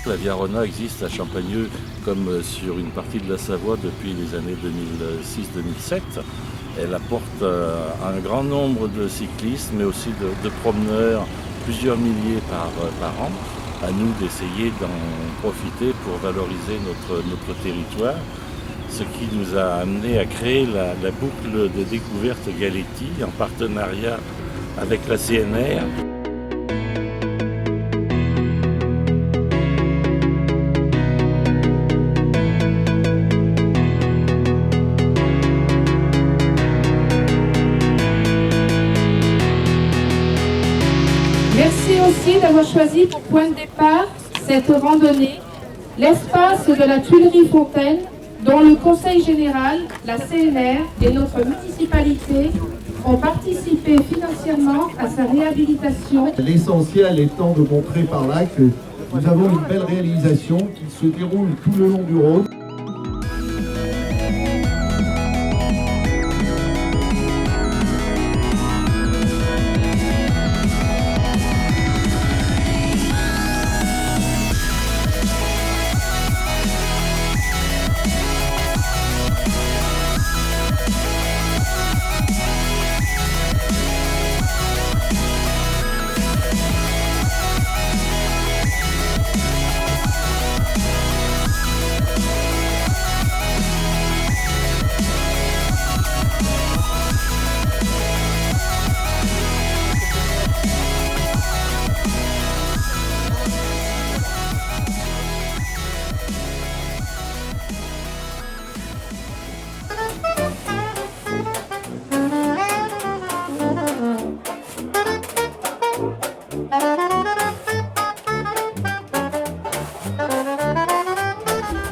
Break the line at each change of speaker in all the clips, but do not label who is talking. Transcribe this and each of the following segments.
La Via Rona existe à Champagneux comme sur une partie de la Savoie depuis les années 2006-2007. Elle apporte un grand nombre de cyclistes, mais aussi de promeneurs, plusieurs milliers par an. À nous d'essayer d'en profiter pour valoriser notre territoire, ce qui nous a amené à créer la boucle de découverte Galetti en partenariat avec la CNR.
Merci aussi d'avoir choisi pour point de départ cette randonnée, l'espace de la Tuilerie-Fontaine, dont le Conseil général, la CNR et notre municipalité ont participé financièrement à sa réhabilitation.
L'essentiel étant de montrer par là que nous avons une belle réalisation qui se déroule tout le long du Rhône.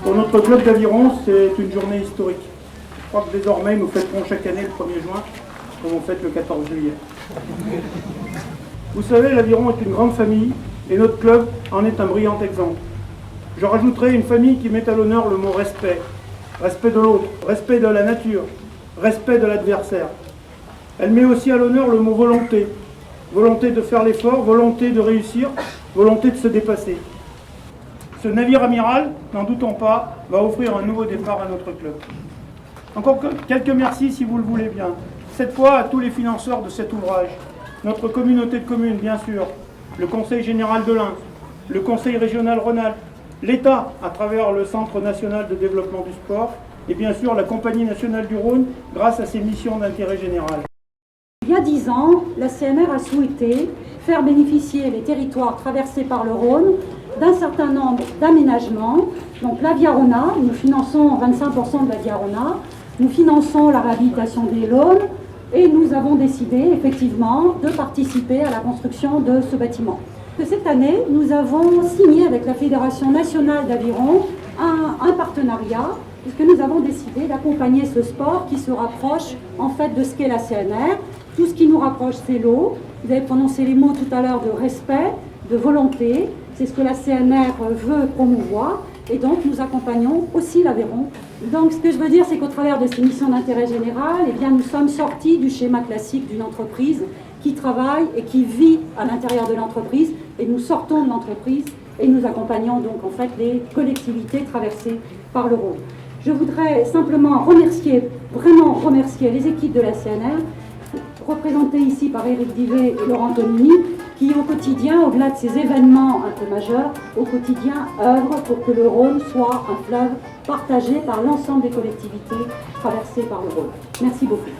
Pour notre club d'aviron, c'est une journée historique. Je crois que désormais, nous fêterons chaque année le 1er juin, comme on fête le 14 juillet. Vous savez, l'aviron est une grande famille, et notre club en est un brillant exemple. Je rajouterai une famille qui met à l'honneur le mot respect. Respect de l'autre, respect de la nature, respect de l'adversaire. Elle met aussi à l'honneur le mot volonté. Volonté de faire l'effort, volonté de réussir, volonté de se dépasser. Ce navire amiral, n'en doutons pas, va offrir un nouveau départ à notre club. Encore quelques merci si vous le voulez bien. Cette fois à tous les financeurs de cet ouvrage, notre communauté de communes bien sûr, le Conseil général de l'Ain, le Conseil régional Rhône-Alpes, l'État à travers le Centre national de développement du sport et bien sûr la Compagnie nationale du Rhône grâce à ses missions d'intérêt général.
Il y a 10 ans, la CNR a souhaité faire bénéficier les territoires traversés par le Rhône d'un certain nombre d'aménagements. Donc la Via Rona, nous finançons 25% de la Via Rona, nous finançons la réhabilitation des Launes et nous avons décidé effectivement de participer à la construction de ce bâtiment. Cette année, nous avons signé avec la Fédération nationale d'aviron un partenariat puisque nous avons décidé d'accompagner ce sport qui se rapproche en fait de ce qu'est la CNR. Tout ce qui nous rapproche, c'est l'eau. Vous avez prononcé les mots tout à l'heure de respect, de volonté. C'est ce que la CNR veut promouvoir. Et donc, nous accompagnons aussi l'Aveyron. Donc, ce que je veux dire, c'est qu'au travers de ces missions d'intérêt général, eh bien, nous sommes sortis du schéma classique d'une entreprise qui travaille et qui vit à l'intérieur de l'entreprise. Et nous sortons de l'entreprise et nous accompagnons donc, en fait, les collectivités traversées par le Rhône. Je voudrais simplement vraiment remercier les équipes de la CNR, représentées ici par Éric Divet et Laurent Tonini, qui au quotidien, au-delà de ces événements un peu majeurs, au quotidien œuvrent pour que le Rhône soit un fleuve partagé par l'ensemble des collectivités traversées par le Rhône. Merci beaucoup.